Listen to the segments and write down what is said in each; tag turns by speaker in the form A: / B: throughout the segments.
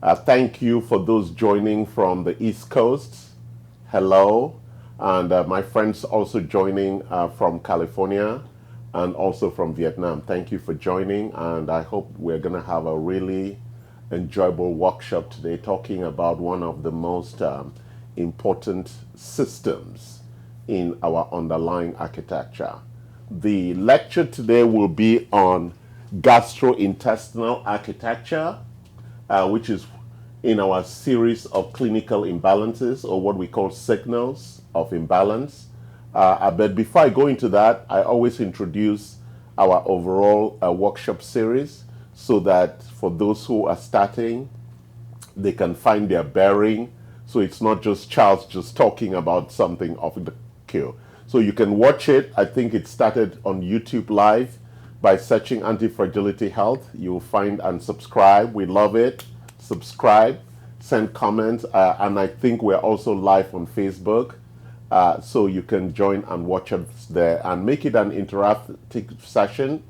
A: Thank you for those joining from the East Coast. Hello. And my friends also joining from California and also from Vietnam. Thank you for joining. And I hope we're going to have a really enjoyable workshop today talking about one of the most important systems in our underlying architecture. The lecture today will be on gastrointestinal architecture, which is in our series of clinical imbalances, or what we call signals of imbalance. But before I go into that, I always introduce our overall workshop series so that for those who are starting, they can find their bearing. So it's not just Charles just talking about something of the cure. So you can watch it. I think it started on YouTube Live by searching Anti-Fragility Health. You'll find and subscribe. We love it. Subscribe, send comments, and I think we're also live on Facebook. So you can join and watch us there and make it an interactive session.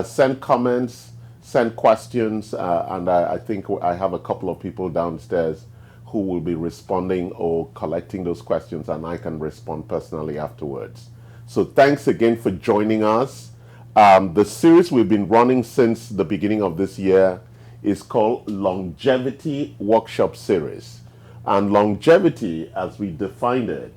A: Send comments, send questions, and I think I have a couple of people downstairs who will be responding or collecting those questions, and I can respond personally afterwards. So thanks again for joining us. The series we've been running since the beginning of this year is called Longevity Workshop Series. And longevity, as we defined it,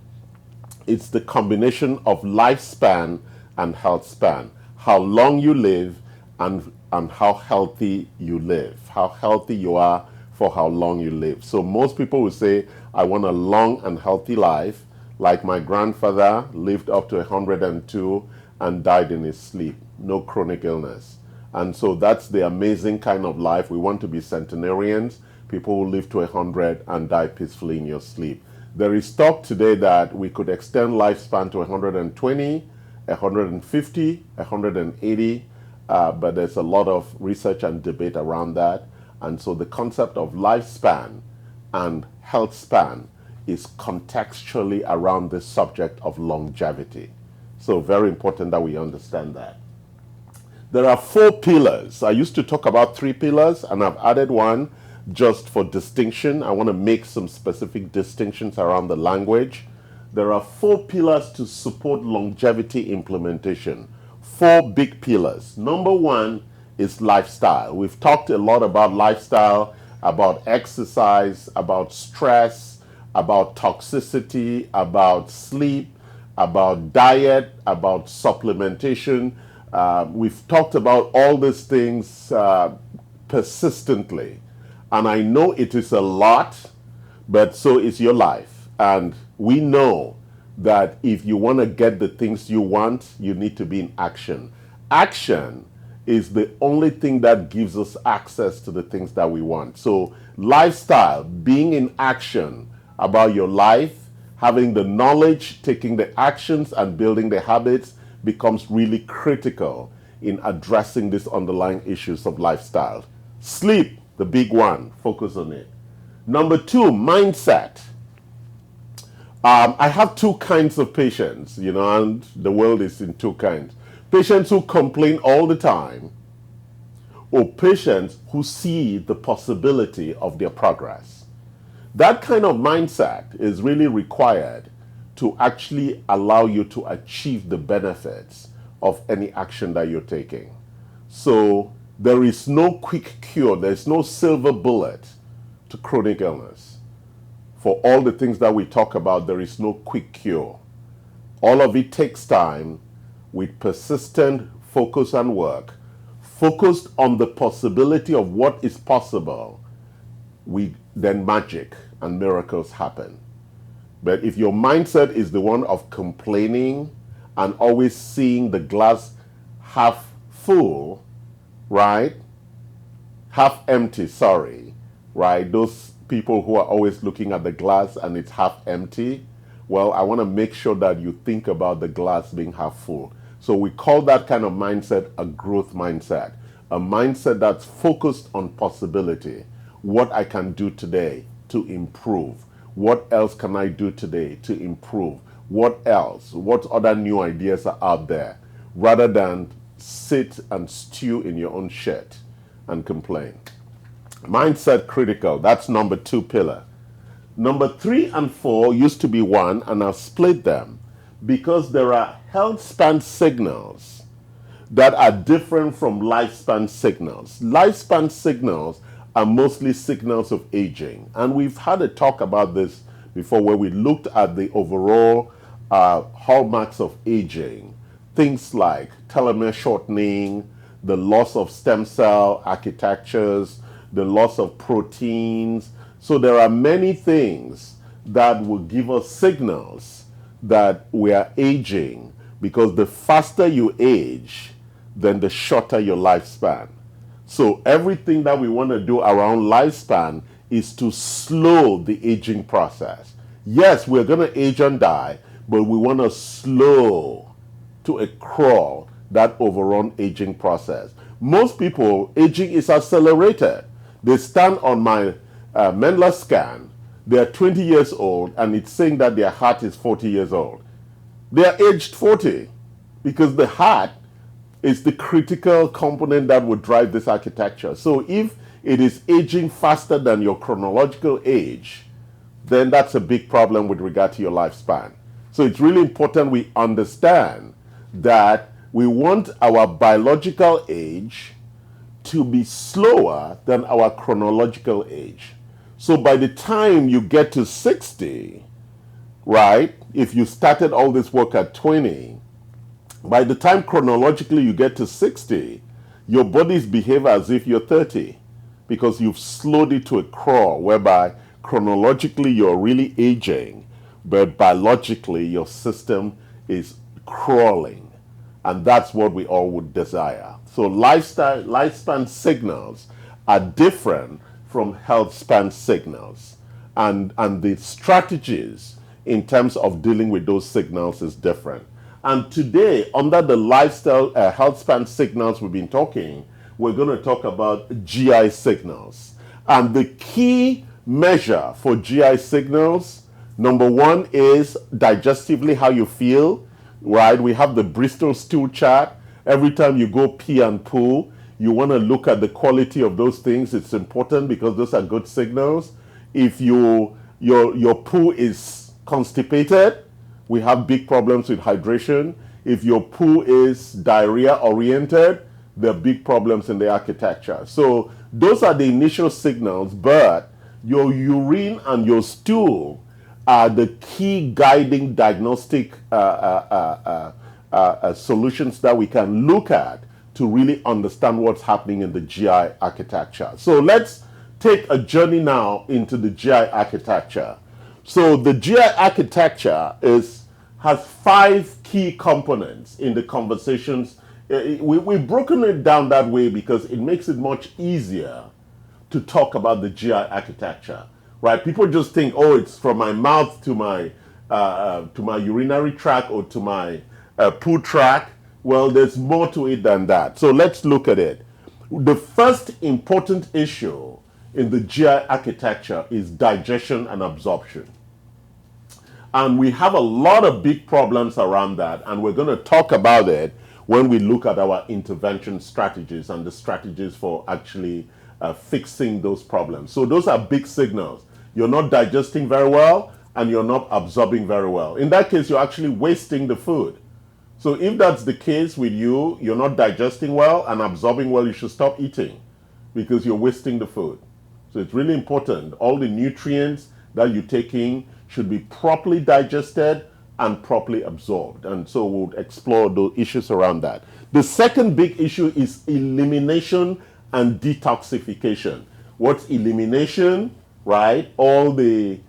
A: it's the combination of lifespan and health span. How long you live and how healthy you live. How healthy you are for how long you live. So most people will say, I want a long and healthy life, like my grandfather lived up to 102 and died in his sleep. No chronic illness. And so that's the amazing kind of life. We want to be centenarians, people who live to 100 and die peacefully in your sleep. There is talk today that we could extend lifespan to 120, 150, 180, but there's a lot of research and debate around that. And so the concept of lifespan and health span is contextually around the subject of longevity. So very important that we understand that. There are 4 pillars. I used to talk about 3 pillars, and I've added one just for distinction. I want to make some specific distinctions around the language. There are 4 pillars to support longevity implementation. 4 big pillars. Number 1 is lifestyle. We've talked a lot about lifestyle, about exercise, about stress, about toxicity, about sleep, about diet, about supplementation. We've talked about all these things persistently. And I know it is a lot, but so is your life. And we know that if you want to get the things you want, you need to be in action. Action is the only thing that gives us access to the things that we want. So lifestyle, being in action about your life, having the knowledge, taking the actions and building the habits becomes really critical in addressing these underlying issues of lifestyle. Sleep, the big one, focus on it. Number 2, mindset. I have 2 kinds of patients, and the world is in 2 kinds. Patients who complain all the time, or patients who see the possibility of their progress. That kind of mindset is really required to actually allow you to achieve the benefits of any action that you're taking. So there is no quick cure, there's no silver bullet to chronic illness. For all the things that we talk about, there is no quick cure. All of it takes time with persistent focus and work, focused on the possibility of what is possible. Then magic and miracles happen. But if your mindset is the one of complaining and always seeing the glass half full, right? Half empty, sorry, right? Those people who are always looking at the glass and it's half empty, well, I want to make sure that you think about the glass being half full. So we call that kind of mindset a growth mindset, a mindset that's focused on possibility. What I can do today to improve. What else can I do today to improve? What else? What other new ideas are out there? Rather than sit and stew in your own shit and complain. Mindset critical. That's number 2 pillar. Number 3 and 4 used to be one, and I've split them because there are health span signals that are different from lifespan signals. Lifespan signals are mostly signals of aging. And we've had a talk about this before where we looked at the overall hallmarks of aging. Things like telomere shortening, the loss of stem cell architectures, the loss of proteins. So there are many things that will give us signals that we are aging, because the faster you age, then the shorter your lifespan. So everything that we want to do around lifespan is to slow the aging process. Yes, we're going to age and die, but we want to slow to a crawl that overrun aging process. Most people, aging is accelerated. They stand on my Mendler scan, they're 20 years old, and it's saying that their heart is 40 years old. They are aged 40 because the heart is the critical component that would drive this architecture. So if it is aging faster than your chronological age, then that's a big problem with regard to your lifespan. So it's really important we understand that we want our biological age to be slower than our chronological age. So by the time you get to 60, right, if you started all this work at 20, by the time chronologically you get to 60, your bodies behave as if you're 30 because you've slowed it to a crawl whereby chronologically you're really aging, but biologically your system is crawling. And that's what we all would desire. So lifespan signals are different from health span signals. And the strategies in terms of dealing with those signals is different. And today, under the lifestyle health span signals we've been talking, we're going to talk about GI signals. And the key measure for GI signals, number 1 is digestively how you feel, right? We have the Bristol stool chart. Every time you go pee and poo, you want to look at the quality of those things. It's important because those are good signals. If your poo is constipated, we have big problems with hydration. If your poo is diarrhea oriented, there are big problems in the architecture. So those are the initial signals, but your urine and your stool are the key guiding diagnostic solutions that we can look at to really understand what's happening in the GI architecture. So let's take a journey now into the GI architecture. So the GI architecture has 5 key components in the conversations. We've broken it down that way because it makes it much easier to talk about the GI architecture, right? People just think, oh, it's from my mouth to my urinary tract or to my poo tract. Well, there's more to it than that. So let's look at it. The first important issue in the GI architecture is digestion and absorption. And we have a lot of big problems around that, and we're going to talk about it when we look at our intervention strategies and the strategies for actually fixing those problems. So those are big signals. You're not digesting very well, and you're not absorbing very well. In that case, you're actually wasting the food. So if that's the case with you, you're not digesting well and absorbing well, you should stop eating because you're wasting the food. So it's really important. All the nutrients that you're taking should be properly digested and properly absorbed. And so we'll explore the issues around that. The second big issue is elimination and detoxification. What's elimination, right? All the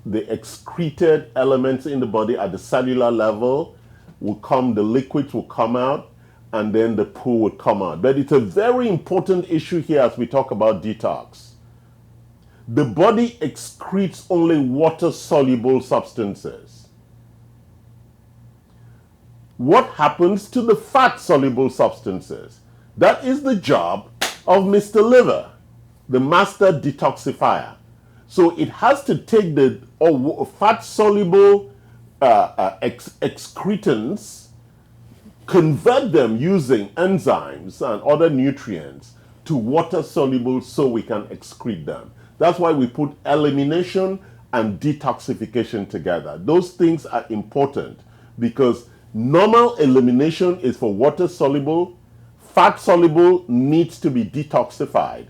A: excreted elements in the body at the cellular level will come, the liquids will come out, and then the poo will come out. But it's a very important issue here as we talk about detox. The body excretes only water-soluble substances. What happens to the fat-soluble substances? That is the job of Mr. Liver, the master detoxifier. So it has to take the fat-soluble excretants, convert them using enzymes and other nutrients to water soluble so we can excrete them. That's why we put elimination and detoxification together. Those things are important because normal elimination is for water soluble, fat soluble needs to be detoxified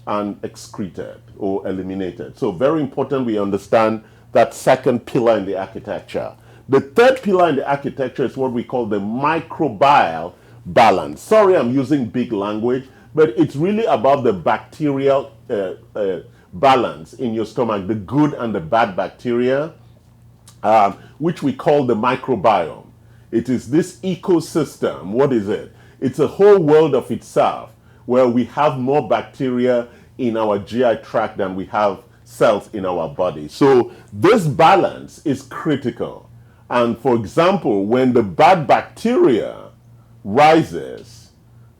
A: and excreted or eliminated. So very important we understand that second pillar in the architecture. The third pillar in the architecture is what we call the microbial balance. Sorry, I'm using big language, but it's really about the bacterial balance in your stomach, the good and the bad bacteria, which we call the microbiome. It is this ecosystem. What is it? It's a whole world of itself where we have more bacteria in our GI tract than we have cells in our body. So this balance is critical. And for example, when the bad bacteria rises,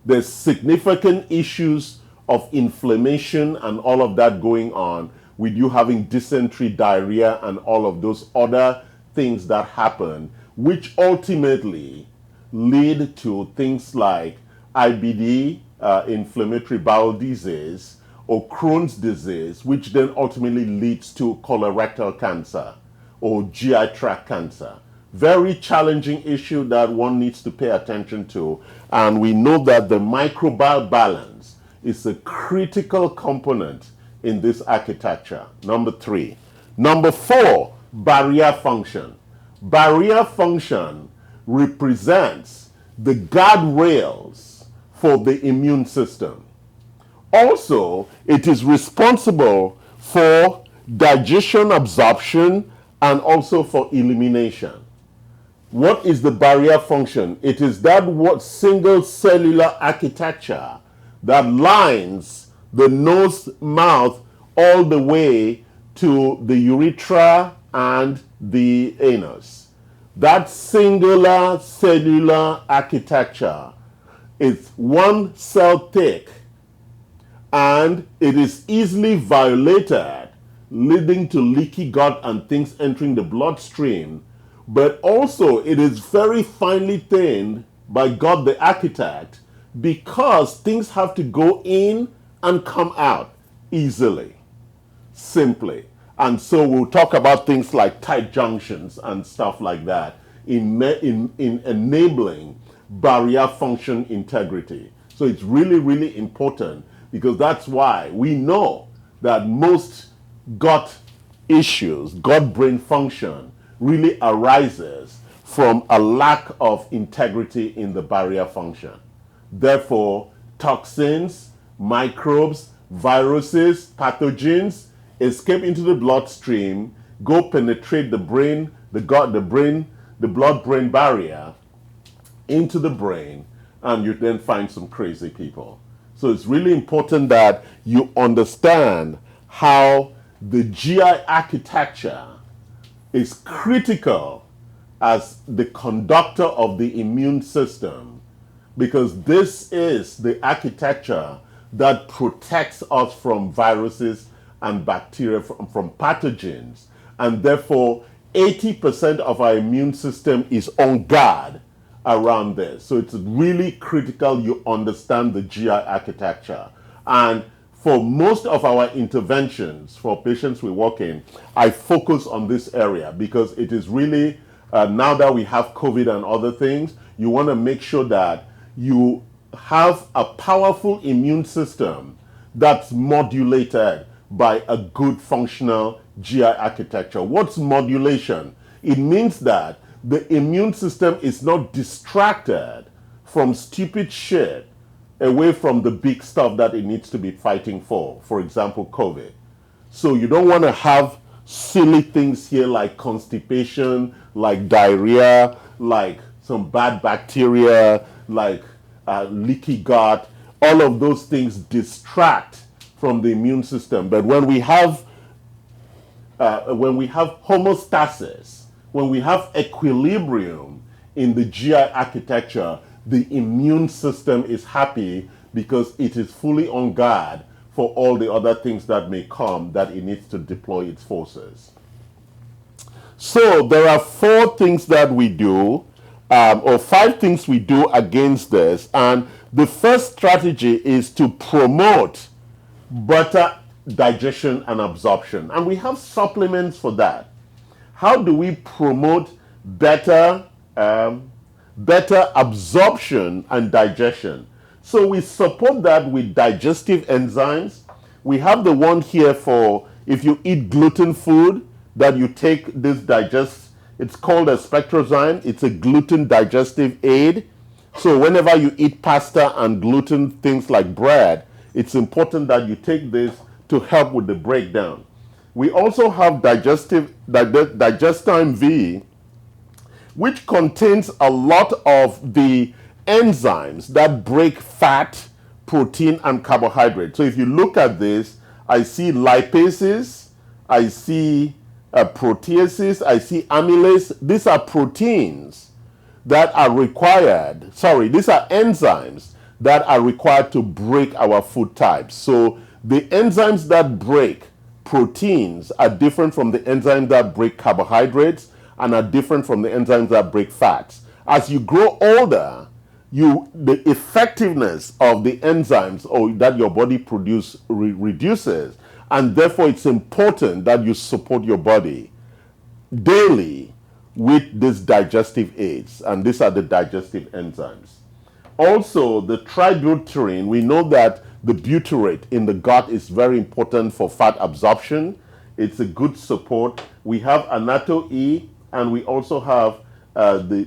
A: there's significant issues of inflammation and all of that going on with you having dysentery, diarrhea, and all of those other things that happen, which ultimately lead to things like IBD, inflammatory bowel disease, or Crohn's disease, which then ultimately leads to colorectal cancer or GI tract cancer. Very challenging issue that one needs to pay attention to. And we know that the microbial balance is a critical component in this architecture. Number 3. Number 4, barrier function. Barrier function represents the guardrails for the immune system. Also, it is responsible for digestion, absorption, and also for elimination. What is the barrier function? It is that single cellular architecture that lines the nose, mouth, all the way to the urethra and the anus. That singular cellular architecture is one cell thick, and it is easily violated, leading to leaky gut and things entering the bloodstream. But also it is very finely thinned by God the architect, because things have to go in and come out easily, simply. And so we'll talk about things like tight junctions and stuff like that in enabling barrier function integrity. So it's really, really important, because that's why we know that most gut issues, gut-brain function, really arises from a lack of integrity in the barrier function. Therefore, toxins, microbes, viruses, pathogens escape into the bloodstream, go penetrate the brain, the gut, the brain, the blood-brain barrier into the brain, and you then find some crazy people. So it's really important that you understand how the GI architecture is critical as the conductor of the immune system, because this is the architecture that protects us from viruses and bacteria, from pathogens, and therefore 80% of our immune system is on guard around this. So it's really critical you understand the GI architecture. And for most of our interventions for patients we work in, I focus on this area because it is really, now that we have COVID and other things, you want to make sure that you have a powerful immune system that's modulated by a good functional GI architecture. What's modulation? It means that the immune system is not distracted from stupid shit away from the big stuff that it needs to be fighting for example, COVID. So you don't want to have silly things here like constipation, like diarrhea, like some bad bacteria, like leaky gut. All of those things distract from the immune system. But when we have homeostasis, when we have equilibrium in the GI architecture, the immune system is happy because it is fully on guard for all the other things that may come that it needs to deploy its forces. So there are 4 things that we do, or 5 things we do against this. And The first strategy is to promote better digestion and absorption. And we have supplements for that. How do we promote better absorption and digestion? So we support that with digestive enzymes. We have the one here for if you eat gluten food, that you take this it's called a spectrozyme. It's a gluten digestive aid. So whenever you eat pasta and gluten things like bread, it's important that you take this to help with the breakdown. We also have Digestime V, which contains a lot of the enzymes that break fat, protein, and carbohydrate. So if you look at this, I see lipases, I see proteases, I see amylase. These are proteins that are required. Sorry, these are enzymes that are required to break our food types. So the enzymes that break proteins are different from the enzymes that break carbohydrates and are different from the enzymes that break fats. As you grow older, the effectiveness of the enzymes that your body reduces, and therefore it's important that you support your body daily with these digestive aids, and these are the digestive enzymes. Also, the tributyltin, we know that the butyrate in the gut is very important for fat absorption. It's a good support. We have Anato-E, and we also have the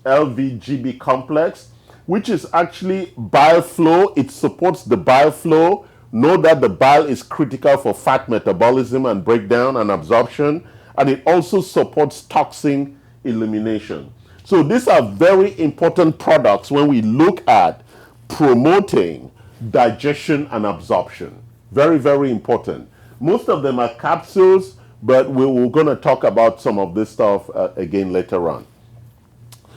A: LVGB complex, which is actually bile flow. It supports the bile flow. Know that the bile is critical for fat metabolism and breakdown and absorption, and it also supports toxin elimination. So these are very important products when we look at promoting digestion and absorption. Very, very important. Most of them are capsules, but we're going to talk about some of this stuff again later on.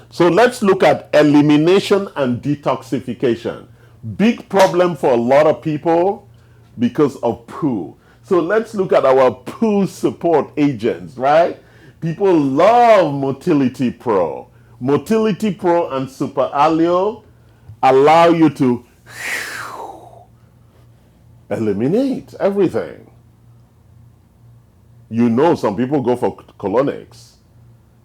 A: So let's look at elimination and detoxification. Big problem for a lot of people because of poo. So let's look at our poo support agents, right? People love Motility Pro. Motility Pro and Super Alio allow you to eliminate everything. You know, some people go for colonics.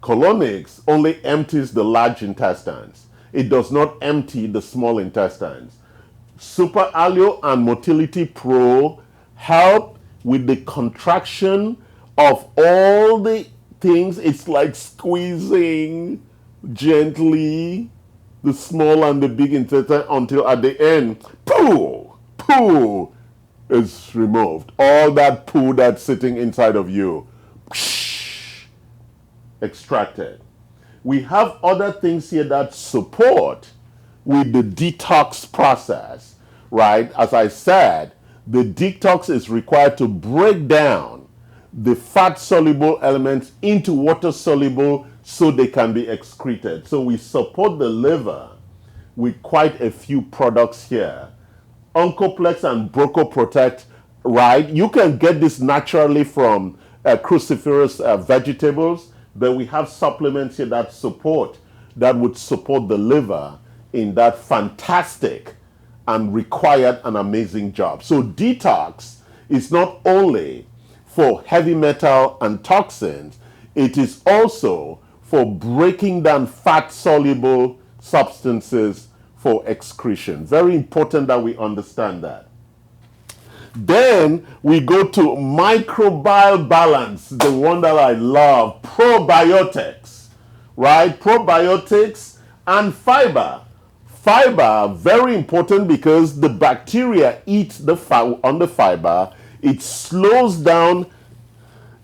A: Colonics only empties the large intestines. It does not empty the small intestines. Super Alio and Motility Pro help with the contraction of all the things. It's like squeezing gently the small and the big intestine until at the end, poo is removed. All that poo that's sitting inside of you, extracted. We have other things here that support with the detox process, right? As I said, the detox is required to break down the fat-soluble elements into water-soluble so they can be excreted. So we support the liver with quite a few products here. Oncoplex and Broco-Protect, right? You can get this naturally from cruciferous vegetables, but we have supplements here that would support the liver in that fantastic and required an amazing job. So detox is not only for heavy metal and toxins, it is also for breaking down fat-soluble substances for excretion. Very important that we understand that. Then we go to Microbial Balance, the one that I love, probiotics, right? Probiotics and fiber. Fiber, very important because the bacteria eat on the fiber. It slows down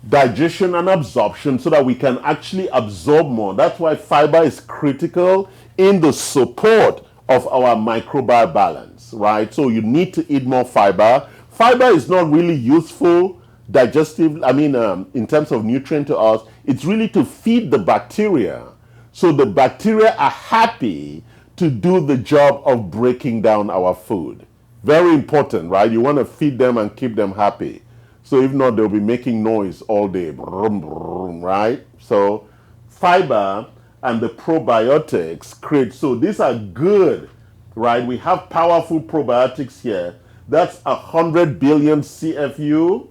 A: digestion and absorption so that we can actually absorb more. That's why fiber is critical in the support of our microbial balance, right? So you need to eat more fiber. Fiber is not really useful in terms of nutrient to us. It's really to feed the bacteria. So the bacteria are happy to do the job of breaking down our food. Very important, right? You want to feed them and keep them happy. So if not, they'll be making noise all day, right? So fiber and the probiotics create, so these are good right? We have powerful probiotics here. That's 100 billion CFU.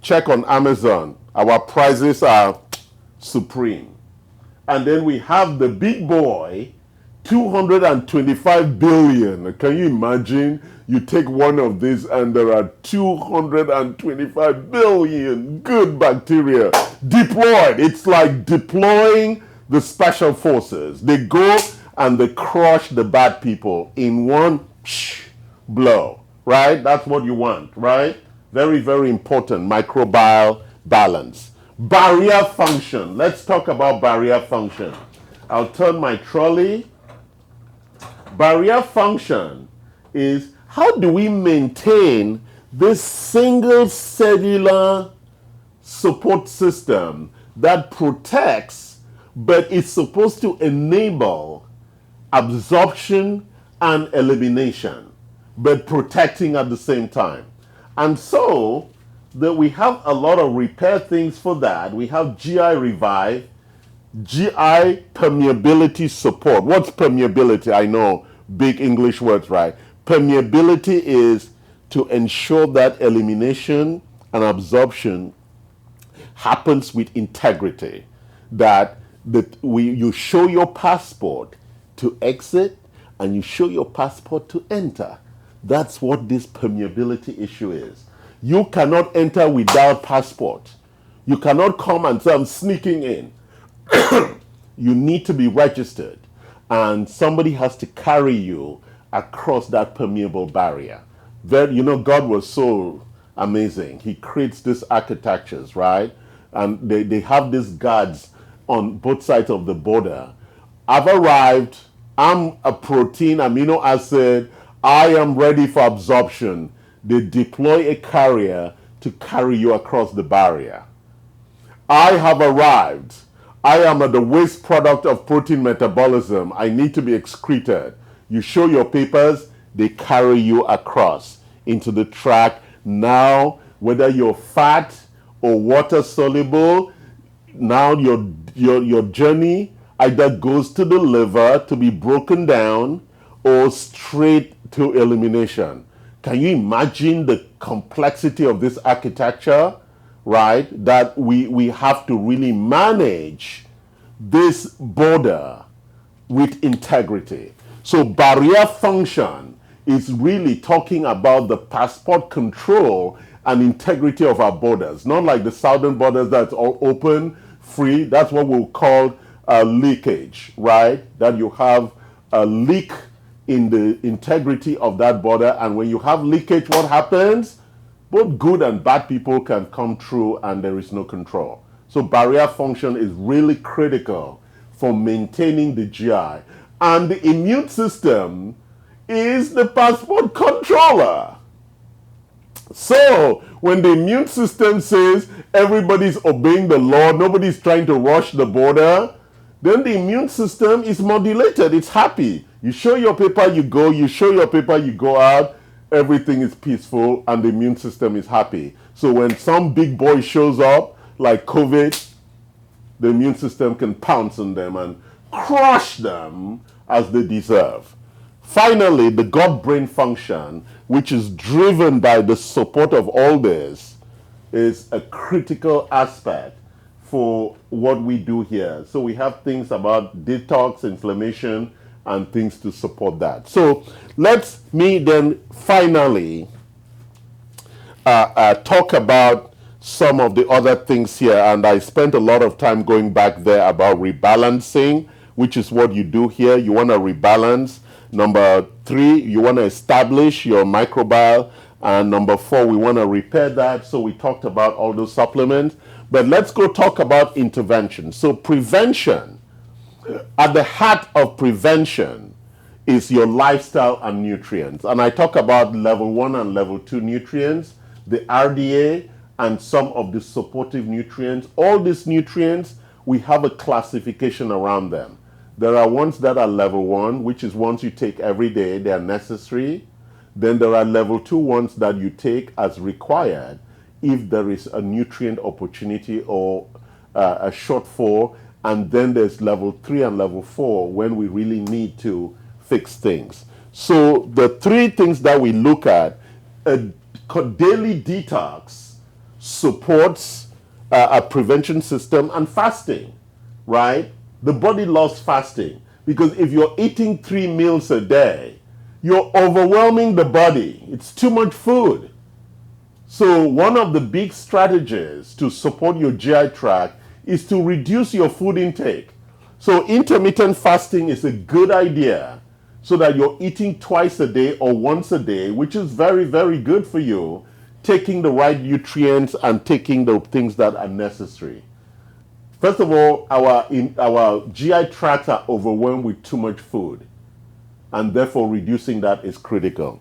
A: Check on Amazon. Our prices are supreme. And then we have the big boy, 225 billion. Can you imagine? You take one of these and there are 225 billion good bacteria deployed. It's like deploying the special forces. They go and they crush the bad people in one blow, right? That's what you want, right? Very, very important. Microbial balance. Barrier function. Let's talk about barrier function. I'll turn my trolley. Barrier function is how do we maintain this single cellular support system that protects, but is supposed to enable absorption and elimination, but protecting at the same time. And so that we have a lot of repair things for that. We have GI Revive, GI permeability support. What's permeability? I know, big English words, right? Permeability is to ensure that elimination and absorption happens with integrity. That you show your passport to exit and you show your passport to enter. That's what this permeability issue is. You cannot enter without passport. You cannot come and say, I'm sneaking in. You need to be registered, and somebody has to carry you across that permeable barrier. God was so amazing. He creates these architectures, right? And they have these guards on both sides of the border. I've arrived. I'm a protein amino acid. I am ready for absorption. They deploy a carrier to carry you across the barrier. I have arrived. I am the waste product of protein metabolism. I need to be excreted. You show your papers, they carry you across into the track. Now, whether you're fat or water soluble, now your journey either goes to the liver to be broken down or straight to elimination. Can you imagine the complexity of this architecture, right? That we have to really manage this border with integrity. So barrier function is really talking about the passport control and integrity of our borders. Not like the southern borders that's all open, free. That's what we'll call leakage, right? That you have a leak in the integrity of that border. And when you have leakage, what happens? Both good and bad people can come through and there is no control. So barrier function is really critical for maintaining the GI. And the immune system is the passport controller. So when the immune system says everybody's obeying the law, nobody's trying to rush the border, then the immune system is modulated. It's happy. You show your paper, you go. You show your paper, you go out. Everything is peaceful and the immune system is happy. So when some big boy shows up, like COVID, the immune system can pounce on them and crush them as they deserve. Finally, the gut-brain function, which is driven by the support of all this, is a critical aspect for what we do here. So we have things about detox, inflammation, and things to support that. So let me then finally talk about some of the other things here. And I spent a lot of time going back there about rebalancing, which is what you do here. You want to rebalance. Number 3, you want to establish your microbiome. And number 4, we want to repair that. So we talked about all those supplements. But let's go talk about intervention. So prevention. At the heart of prevention is your lifestyle and nutrients. And I talk about level 1 and level 2 nutrients, the RDA, and some of the supportive nutrients. All these nutrients, we have a classification around them. There are ones that are level 1, which is ones you take every day. They are necessary. Then there are level 2 ones that you take as required if there is a nutrient opportunity or a shortfall. And then there's level 3 and level 4 when we really need to fix things. So the three things that we look at, a daily detox supports a prevention system and fasting, right? The body loves fasting because if you're eating 3 meals a day, you're overwhelming the body. It's too much food. So one of the big strategies to support your GI tract is to reduce your food intake. So intermittent fasting is a good idea so that you're eating twice a day or once a day, which is very, very good for you, taking the right nutrients and taking the things that are necessary. First of all, our GI tracts are overwhelmed with too much food, and therefore reducing that is critical.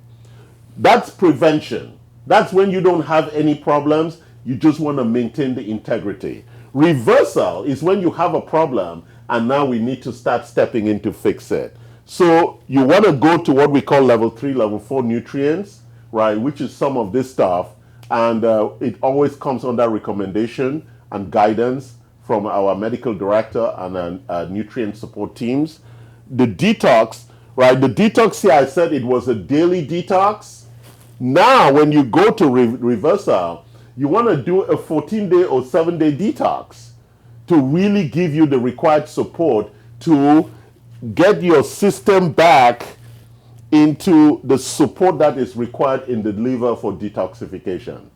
A: That's prevention. That's when you don't have any problems, you just want to maintain the integrity. Reversal is when you have a problem and now we need to start stepping in to fix it. So you want to go to what we call level 3, level 4 nutrients, right, which is some of this stuff, and it always comes under recommendation and guidance from our medical director and nutrient support teams. The detox, right, the detox here, I said it was a daily detox. Now when you go to reversal, you want to do a 14-day or 7-day detox to really give you the required support to get your system back into the support that is required in the liver for detoxification.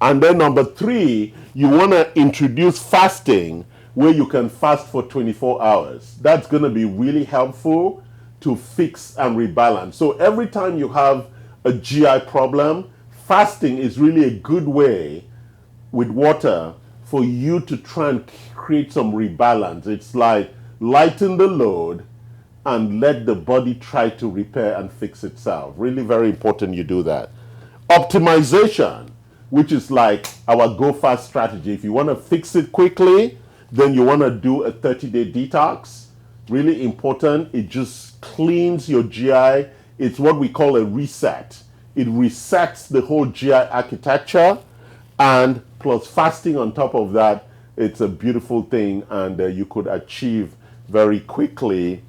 A: And then number 3, you want to introduce fasting where you can fast for 24 hours. That's going to be really helpful to fix and rebalance. So every time you have a GI problem, fasting is really a good way with water for you to try and create some rebalance. It's like lighten the load and let the body try to repair and fix itself. Really very important you do that. Optimization, which is like our go fast strategy. If you want to fix it quickly, then you want to do a 30-day detox. Really important. It just cleans your GI. It's what we call a reset. It resets the whole GI architecture, and plus fasting on top of that, it's a beautiful thing, and you could achieve very quickly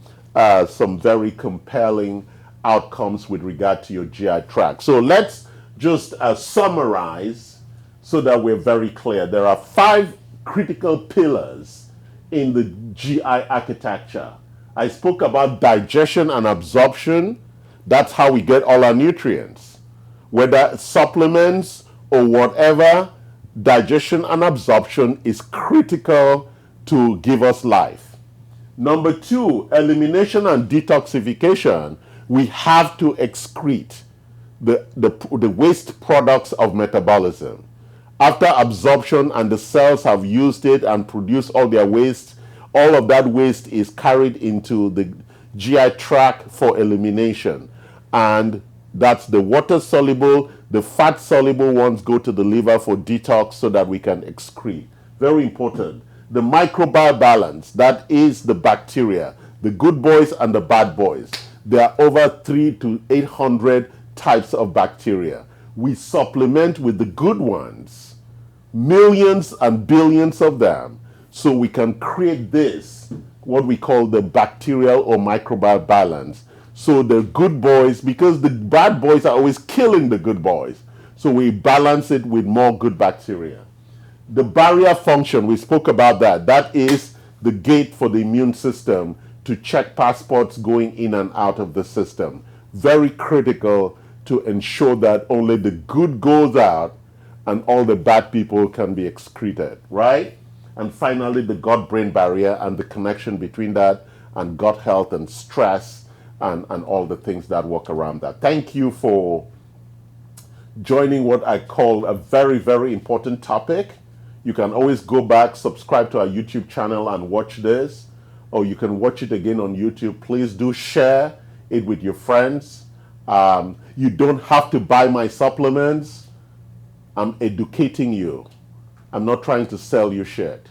A: some very compelling outcomes with regard to your GI tract. So let's just summarize so that we're very clear. There are 5 critical pillars in the GI architecture. I spoke about digestion and absorption. That's how we get all our nutrients. Whether supplements or whatever, digestion and absorption is critical to give us life. Number 2, elimination and detoxification. We have to excrete the waste products of metabolism. After absorption and the cells have used it and produced all their waste, all of that waste is carried into the GI tract for elimination. And that's the water soluble, the fat soluble ones go to the liver for detox so that we can excrete. Very important. The microbial balance, that is the bacteria, the good boys and the bad boys. There are over 300 to 800 types of bacteria. We supplement with the good ones, millions and billions of them, so we can create this, what we call the bacterial or microbial balance. So the good boys, because the bad boys are always killing the good boys, so we balance it with more good bacteria. The barrier function, we spoke about that. That is the gate for the immune system to check passports going in and out of the system. Very critical to ensure that only the good goes out and all the bad people can be excreted, right? And finally, the gut-brain barrier and the connection between that and gut health and stress and all the things that work around that. Thank you for joining what I call a very, very important topic. You can always go back, subscribe to our YouTube channel and watch this, or you can watch it again on YouTube. Please do share it with your friends. You don't have to buy my supplements. I'm educating you. I'm not trying to sell you shit.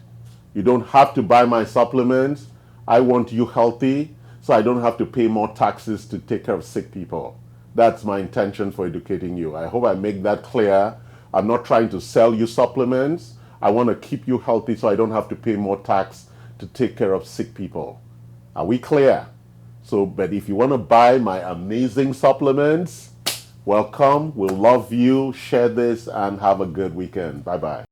A: You don't have to buy my supplements. I want you healthy, so I don't have to pay more taxes to take care of sick people. That's my intention for educating you. I hope I make that clear. I'm not trying to sell you supplements. I want to keep you healthy so I don't have to pay more tax to take care of sick people. Are we clear? So, but if you want to buy my amazing supplements, welcome. We'll love you. Share this and have a good weekend. Bye bye.